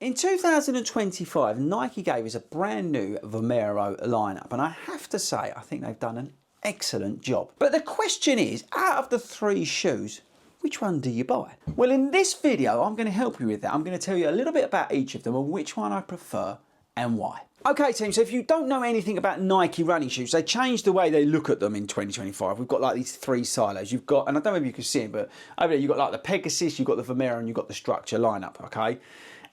In 2025, Nike gave us a brand new Vomero lineup, and I have to say, I think they've done an excellent job. But the question is, out of the 3 shoes, which one do you buy? Well, in this video, I'm going to help you with that. I'm going to tell you a little bit about each of them and which one I prefer and why. Okay team, so if you don't know anything about Nike running shoes, they changed the way they look at them in 2025. We've got like these 3 silos. You've got, and I don't know if you can see it, but over there you've got like the Pegasus, you've got the Vomero, and you've got the Structure lineup, okay?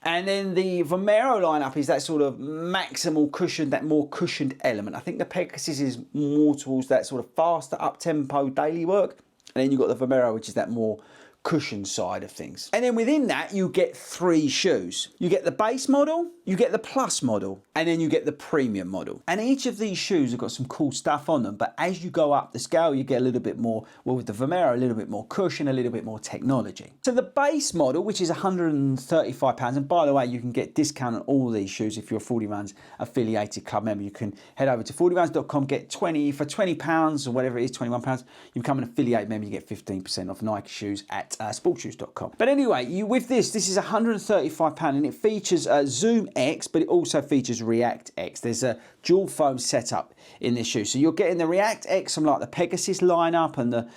And then the Vomero lineup is that sort of maximal cushion, that more cushioned element. I think the Pegasus is more towards that sort of faster up-tempo daily work. And then you've got the Vomero, which is that more cushion side of things. And then within that, you get 3 shoes. You get the base model, you get the plus model, and then you get the premium model. And each of these shoes have got some cool stuff on them, but as you go up the scale, you get a little bit more, well, with the Vomero, a little bit more cushion, a little bit more technology. So the base model, which is £135, and by the way, you can get discount on all these shoes if you're a 40 Runs affiliated club member. You can head over to 40runs.com, get for £20 or whatever it is, £21, you become an affiliate member, you get 15% off Nike shoes at sportshoes.com. But anyway, with this is £135 and it features Zoom X, but it also features React X. There's a dual foam setup in this shoe. So you're getting the React X from like the Pegasus lineup and the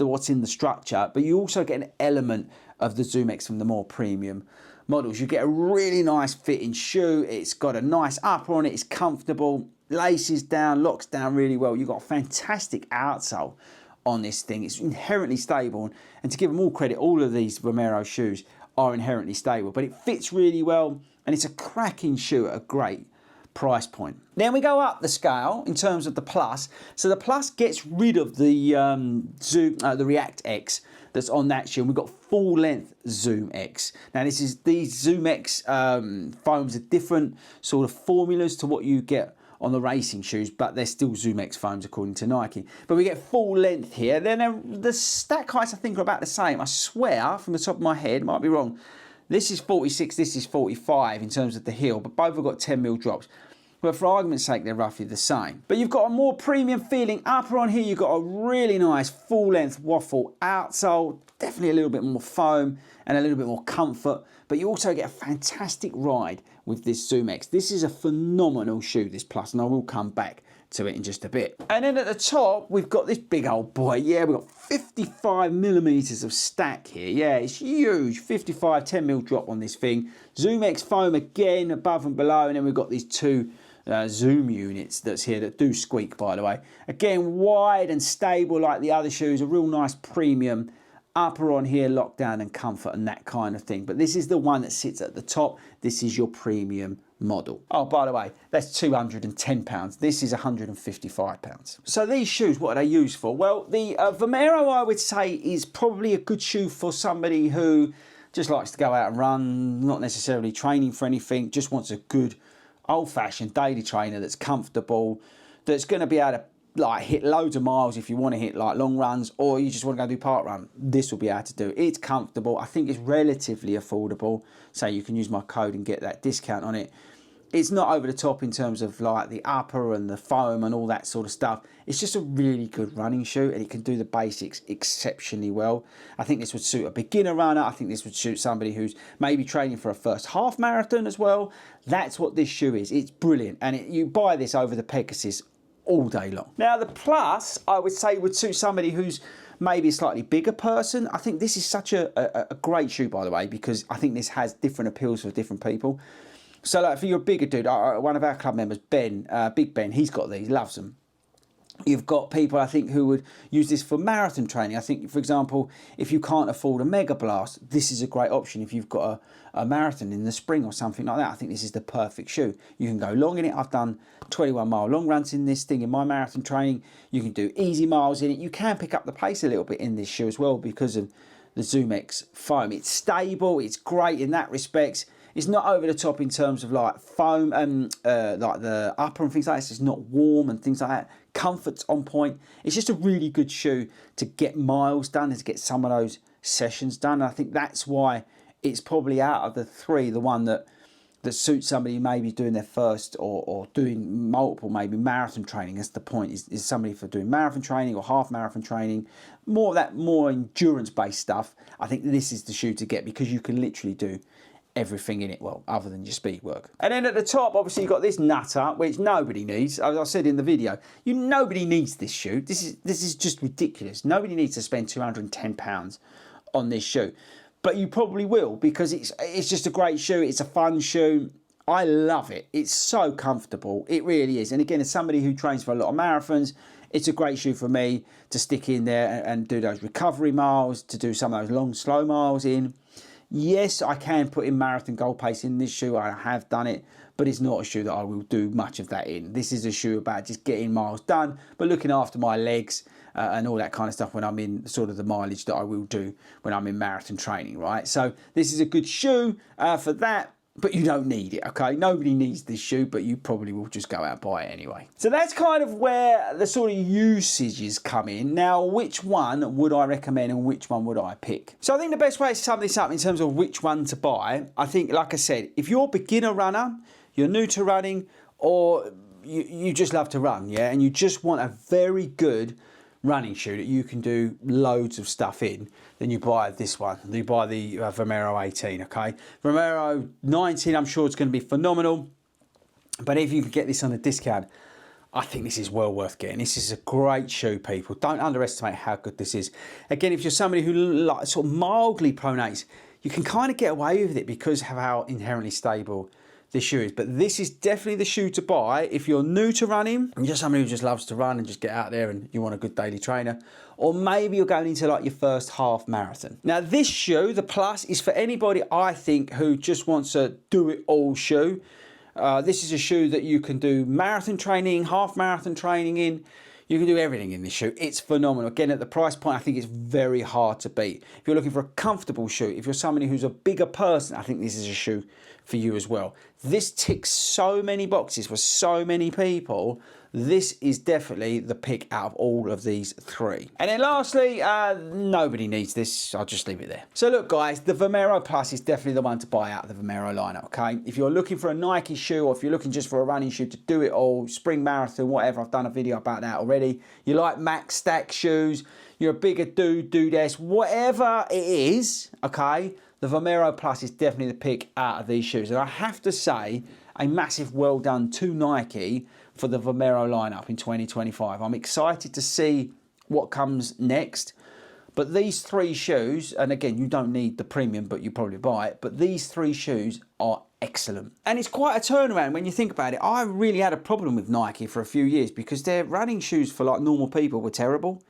what's in the Structure, but you also get an element of the Zoom X from the more premium models. You get a really nice fitting shoe. It's got a nice upper on it. It's comfortable, laces down, locks down really well. You've got a fantastic outsole on this thing. It's inherently stable, and to give them all credit, all of these Vomero shoes are inherently stable, but it fits really well and it's a cracking shoe at a great price point. Then we go up the scale in terms of the plus. So the plus gets rid of the the React X that's on that shoe, and we've got full length Zoom X. Now these Zoom X foams are different sort of formulas to what you get on the racing shoes, but they're still Zoom X foams according to Nike. But we get full length here. Then the stack heights I think are about the same. I swear from the top of my head, might be wrong. This is 46, this is 45 in terms of the heel, but both have got 10mm drops. But for argument's sake, they're roughly the same. But you've got a more premium feeling upper on here. You've got a really nice full length waffle outsole, definitely a little bit more foam and a little bit more comfort. But you also get a fantastic ride with this Zoom X. This is a phenomenal shoe, this plus, and I will come back to it in just a bit. And then at the top, we've got this big old boy. Yeah, we've got 55mm of stack here. Yeah, it's huge. 55, 10mm drop on this thing. Zoom X foam again, above and below. And then we've got these 2 Zoom units that's here that do squeak, by the way. Again, wide and stable like the other shoes. A real nice premium upper on here, lockdown and comfort and that kind of thing. But this is the one that sits at the top. This is your premium model. Oh, by the way, that's £210. This is £155. So these shoes, what are they used for? Well, the Vomero, I would say, is probably a good shoe for somebody who just likes to go out and run, not necessarily training for anything, just wants a good old-fashioned daily trainer that's comfortable, that's going to be able to like hit loads of miles if you want to hit like long runs, or you just want to go do park run. This will be able to do. It's comfortable. I think it's relatively affordable, so you can use my code and get that discount on it. It's not over the top in terms of like the upper and the foam and all that sort of stuff. It's just a really good running shoe, and it can do the basics exceptionally well. I think this would suit a beginner runner. I think this would suit somebody who's maybe training for a first half marathon as well. That's what this shoe is. It's brilliant, and you buy this over the Pegasus all day long. Now the plus, I would say, would suit somebody who's maybe a slightly bigger person. I think this is such a great shoe, by the way, because I think this has different appeals for different people. So like, if you're a bigger dude, one of our club members, Ben, Big Ben, he's got these, loves them. You've got people, I think, who would use this for marathon training. I think, for example, if you can't afford a Mega Blast, this is a great option if you've got a marathon in the spring or something like that. I think this is the perfect shoe. You can go long in it. I've done 21-mile long runs in this thing in my marathon training. You can do easy miles in it. You can pick up the pace a little bit in this shoe as well because of the Zoom X foam. It's stable. It's great in that respect. It's not over the top in terms of like foam and like the upper and things like that. It's not warm and things like that. Comfort's on point. It's just a really good shoe to get miles done and to get some of those sessions done. And I think that's why it's probably out of the 3, the one that suits somebody maybe doing their first or doing multiple maybe marathon training. That's the point, is somebody for doing marathon training or half marathon training, more of that more endurance based stuff. I think this is the shoe to get because you can literally do everything in it, well, other than your speed work. And then at the top, obviously, you've got this nutter, which nobody needs. As I said in the video, nobody needs this shoe. This is just ridiculous. Nobody needs to spend £210 on this shoe. But you probably will, because it's just a great shoe. It's a fun shoe. I love it. It's so comfortable. It really is. And again, as somebody who trains for a lot of marathons, it's a great shoe for me to stick in there and do those recovery miles, to do some of those long, slow miles in. Yes, I can put in marathon goal pace in this shoe. I have done it, but it's not a shoe that I will do much of that in. This is a shoe about just getting miles done, but looking after my legs and all that kind of stuff when I'm in sort of the mileage that I will do when I'm in marathon training, right? So this is a good shoe for that. But you don't need it, okay? Nobody needs this shoe, but you probably will just go out and buy it anyway. So that's kind of where the sort of usages come in. Now, which one would I recommend and which one would I pick? So I think the best way to sum this up in terms of which one to buy, I think, like I said, if you're a beginner runner, you're new to running, or you just love to run, yeah, and you just want a very good running shoe that you can do loads of stuff in, then you buy this one. You buy the Vomero 18, okay? Vomero 19, I'm sure it's going to be phenomenal. But if you can get this on a discount, I think this is well worth getting. This is a great shoe, people. Don't underestimate how good this is. Again, if you're somebody who like, sort of mildly pronates, you can kind of get away with it because of how inherently stable this shoe is. But this is definitely the shoe to buy if you're new to running and you're somebody who just loves to run and just get out there and you want a good daily trainer, or maybe you're going into like your first half marathon. Now this shoe, the Plus, is for anybody, I think, who just wants a do-it-all shoe. This is a shoe that you can do marathon training, half marathon training in. You can do everything in this shoe. It's phenomenal. Again, at the price point, I think it's very hard to beat. If you're looking for a comfortable shoe, if you're somebody who's a bigger person, I think this is a shoe for you as well. This ticks so many boxes for so many people. This is definitely the pick out of all of these three. And then lastly, nobody needs this. I'll just leave it there. So look, guys, the Vomero Plus is definitely the one to buy out of the Vomero lineup, okay? If you're looking for a Nike shoe, or if you're looking just for a running shoe to do it all, spring marathon, whatever, I've done a video about that already. You like max stack shoes, you're a bigger dude-dudess, whatever it is, okay? The Vomero Plus is definitely the pick out of these shoes. And I have to say, a massive well done to Nike for the Vomero lineup in 2025. I'm excited to see what comes next. But these three shoes, and again, you don't need the premium, but you probably buy it, but these three shoes are excellent. And it's quite a turnaround when you think about it. I really had a problem with Nike for a few years because their running shoes for like normal people were terrible.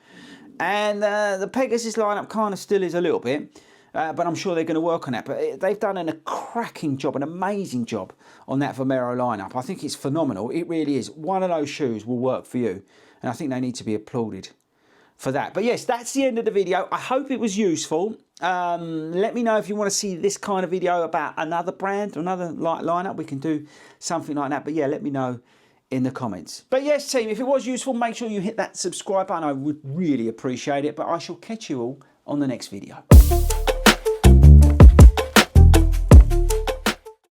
And the Pegasus lineup kind of still is a little bit. But I'm sure they're going to work on that. But they've done a cracking job, an amazing job on that Vomero lineup. I think it's phenomenal. It really is. One of those shoes will work for you. And I think they need to be applauded for that. But yes, that's the end of the video. I hope it was useful. Let me know if you want to see this kind of video about another brand or another lineup. We can do something like that. But yeah, let me know in the comments. But yes, team, if it was useful, make sure you hit that subscribe button. I would really appreciate it. But I shall catch you all on the next video.